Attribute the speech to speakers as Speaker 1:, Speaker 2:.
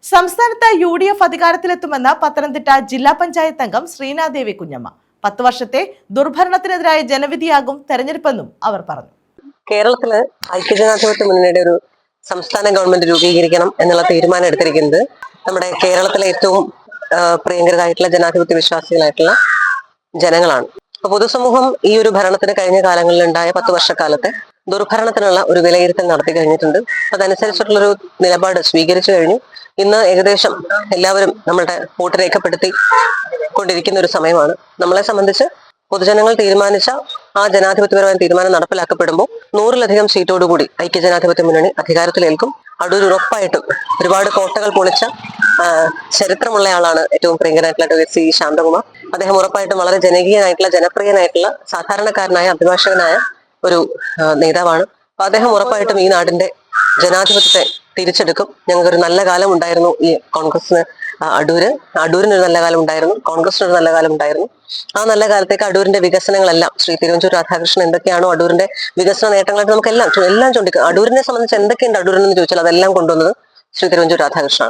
Speaker 1: സംസ്ഥാനത്ത് UDF അധികാരത്തിലെത്തുമെന്ന് പത്തനംതിട്ട ജില്ലാ പഞ്ചായത്ത് അംഗം ശ്രീനാദേവി കുഞ്ഞമ്മ. 10 വർഷത്തെ ദുർഭരണത്തിനെതിരായ ജനവിധിയാകും തെരഞ്ഞെടുപ്പെന്നും അവർ പറഞ്ഞു.
Speaker 2: കേരളത്തില് ഐക്യജനാധിപത്യ മുന്നണിയുടെ ഒരു സംസ്ഥാന ഗവൺമെന്റ് രൂപീകരിക്കണം എന്നുള്ള തീരുമാനം എടുത്തിരിക്കുന്നത് നമ്മുടെ കേരളത്തിലെ ഏറ്റവും പ്രിയങ്കരായിട്ടുള്ള ജനാധിപത്യ വിശ്വാസികളായിട്ടുള്ള ജനങ്ങളാണ്. അപ്പൊ പൊതുസമൂഹം ഈ ഒരു ഭരണത്തിന് കഴിഞ്ഞ കാലങ്ങളിൽ ഉണ്ടായ 10 വർഷക്കാലത്തെ ദുർഭരണത്തിനുള്ള ഒരു വിലയിരുത്തൽ നടത്തി കഴിഞ്ഞിട്ടുണ്ട്. അതനുസരിച്ചിട്ടുള്ളൊരു നിലപാട് സ്വീകരിച്ചു കഴിഞ്ഞു. ഇന്ന് ഏകദേശം എല്ലാവരും നമ്മളുടെ വോട്ട് രേഖപ്പെടുത്തി കൊണ്ടിരിക്കുന്ന ഒരു സമയമാണ്. നമ്മളെ സംബന്ധിച്ച് പൊതുജനങ്ങൾ തീരുമാനിച്ച ആ ജനാധിപത്യപരമായ തീരുമാനം നടപ്പിലാക്കപ്പെടുമ്പോൾ 100-ലധികം സീറ്റോടുകൂടി ഐക്യജനാധിപത്യ മുന്നണി അധികാരത്തിലേൽക്കും. അടൂർ ഉറപ്പായിട്ടും ഒരുപാട് കോട്ടകൾ പൊളിച്ച ചരിത്രമുള്ള ആളാണ് ഏറ്റവും പ്രിയങ്കരായിട്ടുള്ള സി ശാന്തകുമാർ. അദ്ദേഹം ഉറപ്പായിട്ടും വളരെ ജനകീയനായിട്ടുള്ള ജനപ്രിയനായിട്ടുള്ള സാധാരണക്കാരനായ അഭിഭാഷകനായ ഒരു നേതാവാണ്. അപ്പൊ അദ്ദേഹം ഉറപ്പായിട്ടും ഈ നാടിന്റെ ജനാധിപത്യത്തെ തിരിച്ചെടുക്കും. ഞങ്ങൾക്കൊരു നല്ല കാലം ഉണ്ടായിരുന്നു ഈ കോൺഗ്രസിന്. അടൂരിനൊരു നല്ല കാലം ഉണ്ടായിരുന്നു, കോൺഗ്രസിനൊരു നല്ല കാലം ഉണ്ടായിരുന്നു. ആ നല്ല കാലത്തേക്ക് അടൂരിന്റെ വികസനങ്ങളെല്ലാം ശ്രീ തിരുവഞ്ചൂർ രാധാകൃഷ്ണൻ എന്തൊക്കെയാണോ അടൂരിന്റെ വികസന നേട്ടങ്ങളായിട്ട് നമുക്ക് എല്ലാം ചൂണ്ടിക്കും. അടൂരിനെ സംബന്ധിച്ച് എന്തൊക്കെയുണ്ട് അടൂരിനെന്ന് ചോദിച്ചാൽ അതെല്ലാം കൊണ്ടുവന്നത് ശ്രീ തിരുവഞ്ചൂർ രാധാകൃഷ്ണനാണ്.